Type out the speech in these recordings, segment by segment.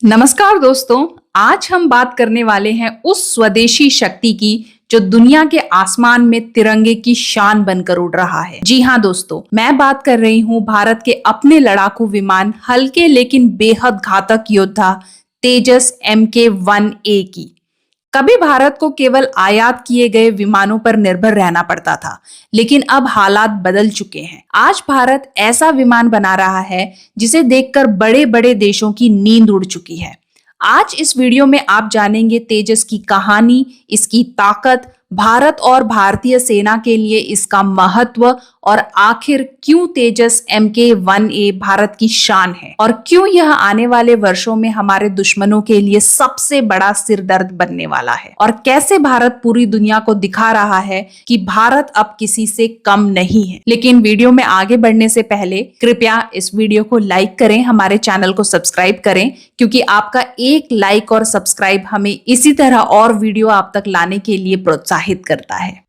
नमस्कार दोस्तों। आज हम बात करने वाले हैं उस स्वदेशी शक्ति की जो दुनिया के आसमान में तिरंगे की शान बनकर उड़ रहा है। जी हाँ दोस्तों, मैं बात कर रही हूँ भारत के अपने लड़ाकू विमान, हल्के लेकिन बेहद घातक योद्धा तेजस MK-1A की। कभी भारत को केवल आयात किए गए विमानों पर निर्भर रहना पड़ता था, लेकिन अब हालात बदल चुके हैं। आज भारत ऐसा विमान बना रहा है जिसे देखकर बड़े बड़े देशों की नींद उड़ चुकी है। आज इस वीडियो में आप जानेंगे तेजस की कहानी, इसकी ताकत, भारत और भारतीय सेना के लिए इसका महत्व और आखिर क्यों तेजस MK-1A भारत की शान है और क्यों यह आने वाले वर्षों में हमारे दुश्मनों के लिए सबसे बड़ा सिरदर्द बनने वाला है और कैसे भारत पूरी दुनिया को दिखा रहा है कि भारत अब किसी से कम नहीं है। लेकिन वीडियो में आगे बढ़ने से पहले कृपया इस वीडियो को लाइक करें, हमारे चैनल को सब्सक्राइब करें, क्योंकि आपका एक लाइक और सब्सक्राइब हमें इसी तरह और वीडियो आप तक लाने के लिए प्रोत्साहित करता है।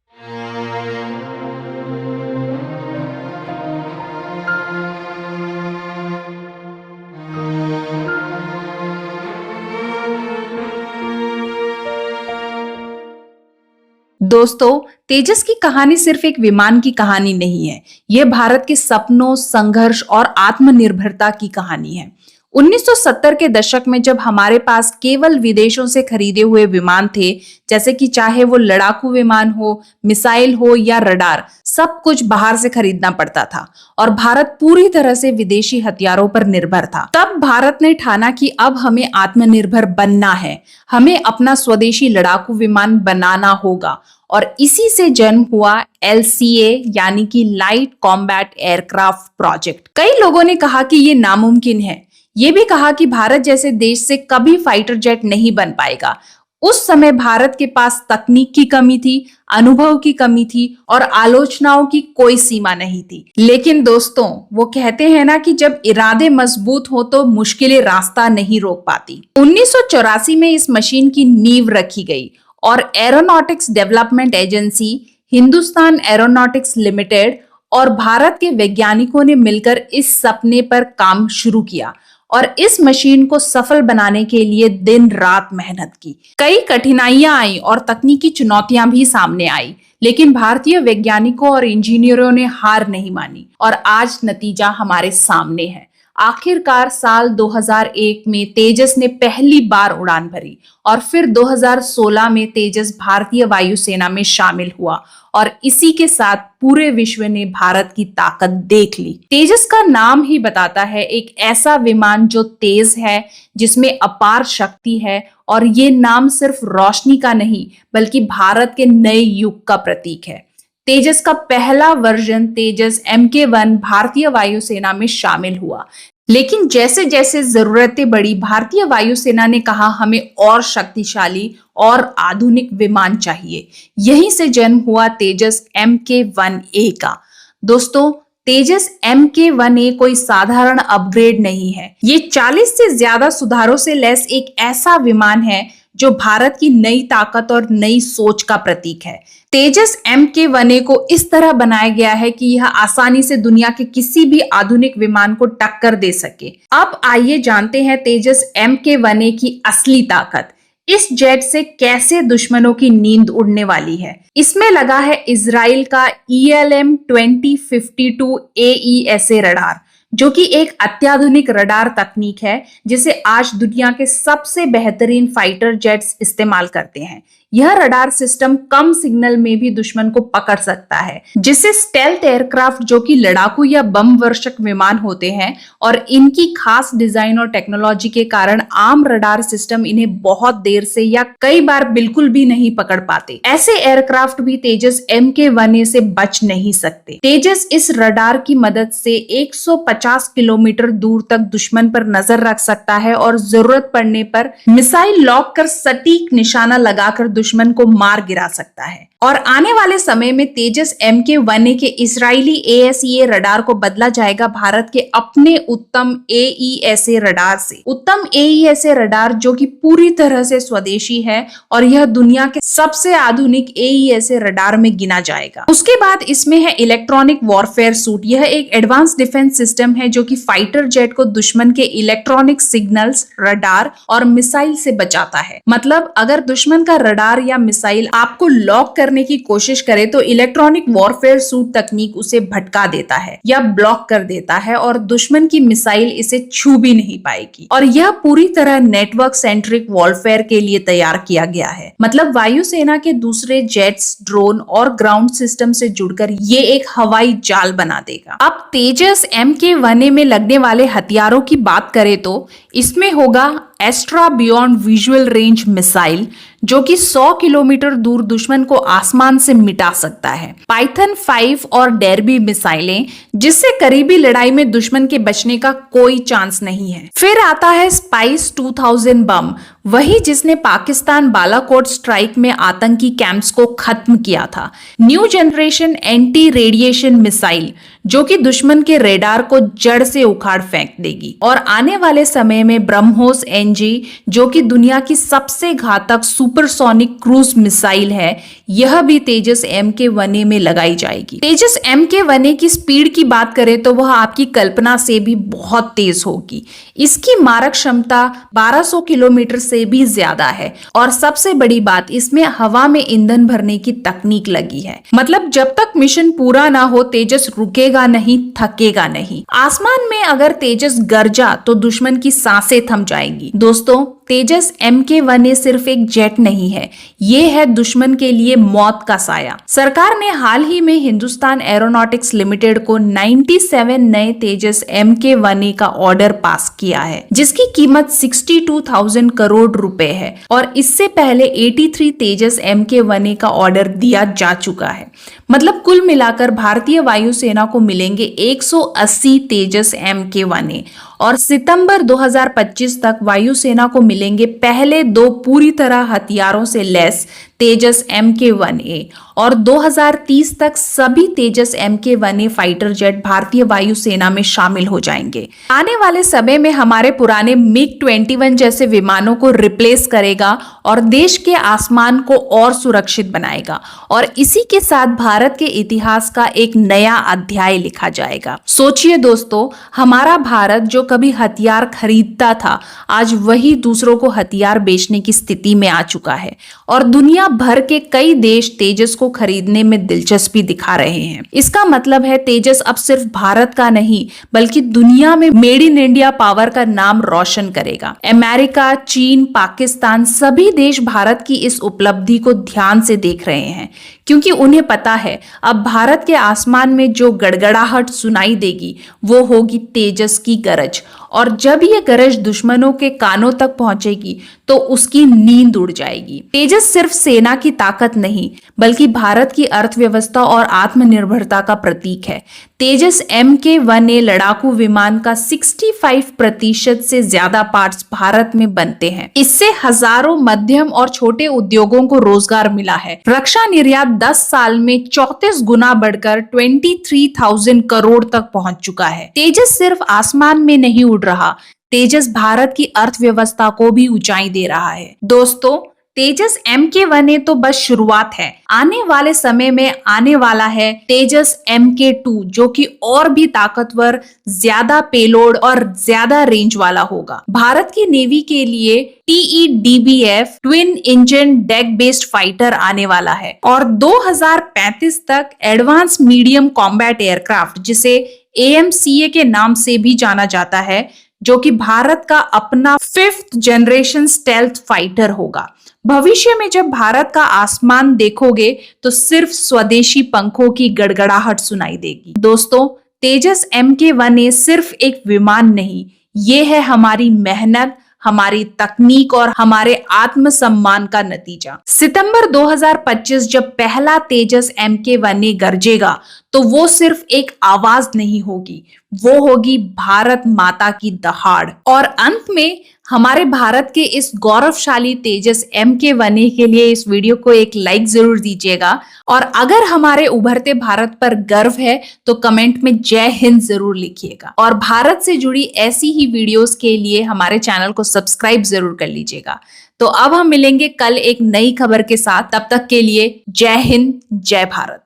दोस्तों, तेजस की कहानी सिर्फ एक विमान की कहानी नहीं है। यह भारत के सपनों, संघर्ष और आत्मनिर्भरता की कहानी है। 1970 के दशक में जब हमारे पास केवल विदेशों से खरीदे हुए विमान थे, जैसे कि चाहे वो लड़ाकू विमान हो, मिसाइल हो या रडार, सब कुछ बाहर से खरीदना पड़ता था और भारत पूरी तरह से विदेशी हथियारों पर निर्भर था। तब भारत ने ठाना कि अब हमें आत्मनिर्भर बनना है, हमें अपना स्वदेशी लड़ाकू विमान बनाना होगा और इसी से जन्म हुआ LCA यानी कि लाइट कॉम्बैट एयरक्राफ्ट प्रोजेक्ट। कई लोगों ने कहा कि ये नामुमकिन है, ये भी कहा कि भारत जैसे देश से कभी फाइटर जेट नहीं बन पाएगा। उस समय भारत के पास तकनीक की कमी थी, अनुभव की कमी थी और आलोचनाओं की कोई सीमा नहीं थी। लेकिन दोस्तों, वो कहते हैं ना कि जब इरादे मजबूत हो तो मुश्किलें रास्ता नहीं रोक पाती। 1984 में इस मशीन की नींव रखी गई और aeronautics development agency, Hindustan aeronautics limited और भारत के वैज्ञानिकों ने मिलकर इस सपने पर काम शुरू किया और इस मशीन को सफल बनाने के लिए दिन रात मेहनत की। कई कठिनाइयां आई और तकनीकी चुनौतियां भी सामने आई, लेकिन भारतीय वैज्ञानिकों और इंजीनियरों ने हार नहीं मानी और आज नतीजा हमारे सामने है। आखिरकार साल 2001 में तेजस ने पहली बार उड़ान भरी और फिर 2016 में तेजस भारतीय वायुसेना में शामिल हुआ और इसी के साथ पूरे विश्व ने भारत की ताकत देख ली। तेजस का नाम ही बताता है, एक ऐसा विमान जो तेज है, जिसमें अपार शक्ति है और ये नाम सिर्फ रोशनी का नहीं बल्कि भारत के नए युग का प्रतीक है। तेजस का पहला वर्जन तेजस MK-1 भारतीय वायुसेना में शामिल हुआ, लेकिन जैसे जैसे जरूरतें बढ़ी, भारतीय वायुसेना ने कहा हमें और शक्तिशाली और आधुनिक विमान चाहिए। यहीं से जन्म हुआ तेजस MK-1A का। दोस्तों, तेजस MK-1A कोई साधारण अपग्रेड नहीं है, ये 40 से ज्यादा सुधारों से लैस एक ऐसा विमान है जो भारत की नई ताकत और नई सोच का प्रतीक है। तेजस MK-1A को इस तरह बनाया गया है कि यह आसानी से दुनिया के किसी भी आधुनिक विमान को टक्कर दे सके। अब आइए जानते हैं तेजस MK-1A की असली ताकत। इस जेट से कैसे दुश्मनों की नींद उड़ने वाली है। इसमें लगा है इजराइल का ELM-2052 AESA रडार, जो कि एक अत्याधुनिक रडार तकनीक है जिसे आज दुनिया के सबसे बेहतरीन फाइटर जेट्स इस्तेमाल करते हैं। यह रडार सिस्टम कम सिग्नल में भी दुश्मन को पकड़ सकता है, जिसे स्टेल्थ एयरक्राफ्ट, जो कि लड़ाकू या बम वर्षक विमान होते हैं, और इनकी खास डिजाइन और टेक्नोलॉजी के कारण आम रडार सिस्टम इन्हें बहुत देर से या कई बार बिल्कुल भी नहीं पकड़ पाते। ऐसे एयरक्राफ्ट भी तेजस MK-1A से बच नहीं सकते। तेजस इस रडार की मदद से 150 किलोमीटर दूर तक दुश्मन पर नजर रख सकता है और जरूरत पड़ने पर मिसाइल लॉक कर सटीक निशाना लगाकर दुश्मन को मार गिरा सकता है। और आने वाले समय में तेजस MK1A के इजरायली AESA रडार को बदला जाएगा भारत के अपने उत्तम AESA रडार से। उत्तम AESA रडार जो कि पूरी तरह से स्वदेशी है और यह दुनिया के सबसे आधुनिक AESA रडार में गिना जाएगा। उसके बाद इसमें है इलेक्ट्रॉनिक वॉरफेयर सूट। यह एक एडवांस डिफेंस सिस्टम है जो कि फाइटर जेट को दुश्मन के इलेक्ट्रॉनिक सिग्नल्स, रडार और मिसाइल से बचाता है। मतलब अगर दुश्मन का रडार या मिसाइल आपको लॉक करने की कोशिश करे तो इलेक्ट्रॉनिक वॉरफेयर सूट तकनीक उसे भटका देता है या ब्लॉक कर देता है और दुश्मन की मिसाइल इसे छू भी नहीं पाएगी। और यह पूरी तरह नेटवर्क सेंट्रिक वॉरफेयर के लिए तैयार किया गया है। मतलब वायुसेना के दूसरे जेट्स, ड्रोन और ग्राउंड सिस्टम से जुड़कर ये एक हवाई जाल बना देगा। अब तेजस MK1A में लगने वाले हथियारों की बात करें तो इसमें होगा Astra beyond visual range missile जो कि 100 किलोमीटर दूर दुश्मन को आसमान से मिटा सकता है। पाइथन 5 और डेरबी मिसाइलें जिससे करीबी लड़ाई में दुश्मन के बचने का कोई चांस नहीं है। फिर आता है स्पाइस 2000 बम, वही जिसने पाकिस्तान बालाकोट स्ट्राइक में आतंकी कैंप्स को खत्म किया था। New generation anti radiation missile जो कि दुश्मन के रेडार को जड़ से उखाड़ फेंक देगी। और आने वाले समय में ब्रह्मोस NG जो कि दुनिया की सबसे घातक सुपरसोनिक क्रूज मिसाइल है, यह भी तेजस MK1A में लगाई जाएगी। तेजस MK1A की स्पीड की बात करें तो वह आपकी कल्पना से भी बहुत तेज होगी। इसकी मारक क्षमता 1200 किलोमीटर से भी ज्यादा है और सबसे बड़ी बात, इसमें हवा में ईंधन भरने की तकनीक लगी है। मतलब जब तक मिशन पूरा ना हो तेजस रुकेगा नहीं, थकेगा नहीं। आसमान में अगर तेजस गरजा तो दुश्मन की सांसें थम जाएंगी। दोस्तों, तेजस MK1A सिर्फ एक जेट नहीं है, ये है दुश्मन के लिए मौत का साया। सरकार ने हाल ही में हिंदुस्तान एरोनॉटिक्स लिमिटेड को 97 नए तेजस MK1A का ऑर्डर पास किया है जिसकी कीमत 62,000 करोड़ रुपए है और इससे पहले 83 तेजस MK1A का ऑर्डर दिया जा चुका है। मतलब कुल मिलाकर भारतीय वायुसेना को मिलेंगे 180 तेजस MK1A और सितंबर 2025 तक वायुसेना को मिलेंगे पहले 2 पूरी तरह हथियारों से लैस तेजस MK1A और 2030 तक सभी तेजस MK1A फाइटर जेट भारतीय वायुसेना में शामिल हो जाएंगे। आने वाले समय में हमारे पुराने MiG-21 जैसे विमानों को रिप्लेस करेगा और देश के आसमान को और सुरक्षित बनाएगा और इसी के साथ भारत के इतिहास का एक नया अध्याय लिखा जाएगा। सोचिए दोस्तों, हमारा भारत जो कभी हथियार खरीदता था आज वही दूसरों को हथियार बेचने की स्थिति में आ चुका है और दुनिया भर के कई देश तेजस को खरीदने में दिलचस्पी दिखा रहे हैं। इसका मतलब है तेजस अब सिर्फ भारत का नहीं बल्कि दुनिया में मेड इन इंडिया पावर का नाम रोशन करेगा। अमेरिका, चीन, पाकिस्तान सभी देश भारत की इस उपलब्धि को ध्यान से देख रहे हैं क्योंकि उन्हें पता है अब भारत के आसमान में जो गड़गड़ाहट सुनाई देगी वो होगी तेजस की गरज और जब ये गरज दुश्मनों के कानों तक पहुंचेगी तो उसकी नींद उड़ जाएगी। तेजस सिर्फ सेना की ताकत नहीं बल्कि भारत की अर्थव्यवस्था और आत्मनिर्भरता का प्रतीक है। तेजस MK1A लड़ाकू विमान का 65% से ज्यादा पार्ट्स भारत में बनते हैं। इससे हजारों मध्यम और छोटे उद्योगों को रोजगार मिला है। रक्षा निर्यात 10 साल में 34 गुना बढ़कर 23,000 करोड़ तक पहुंच चुका है। तेजस सिर्फ आसमान में नहीं उड़ रहा, तेजस भारत की अर्थव्यवस्था को भी ऊंचाई दे रहा है। दोस्तों, तेजस MK1A तो बस शुरुआत है। आने वाले समय में आने वाला है तेजस MK2 जो कि और भी ताकतवर, ज्यादा पेलोड और ज्यादा रेंज वाला होगा। भारत की नेवी के लिए TEDBF twin engine deck based fighter आने वाला है और 2035 तक एडवांस मीडियम कॉम्बैट एयरक्राफ्ट जिसे AMCA के नाम से भी जाना जाता है जो कि भारत का अपना 5th जनरेशन स्टेल्थ फाइटर होगा। भविष्य में जब भारत का आसमान देखोगे तो सिर्फ स्वदेशी पंखों की गड़गड़ाहट सुनाई देगी। दोस्तों, तेजस MK1A सिर्फ एक विमान नहीं, ये है हमारी मेहनत, हमारी तकनीक और हमारे आत्मसम्मान का नतीजा। सितंबर 2025 जब पहला तेजस MK1A गरजेगा तो वो सिर्फ एक आवाज नहीं होगी, वो होगी भारत माता की दहाड़। और अंत में हमारे भारत के इस गौरवशाली तेजस MK1A के लिए इस वीडियो को एक लाइक जरूर दीजिएगा और अगर हमारे उभरते भारत पर गर्व है तो कमेंट में जय हिंद जरूर लिखिएगा और भारत से जुड़ी ऐसी ही वीडियोस के लिए हमारे चैनल को सब्सक्राइब जरूर कर लीजिएगा। तो अब हम मिलेंगे कल एक नई खबर के साथ, तब तक के लिए जय हिंद, जय भारत।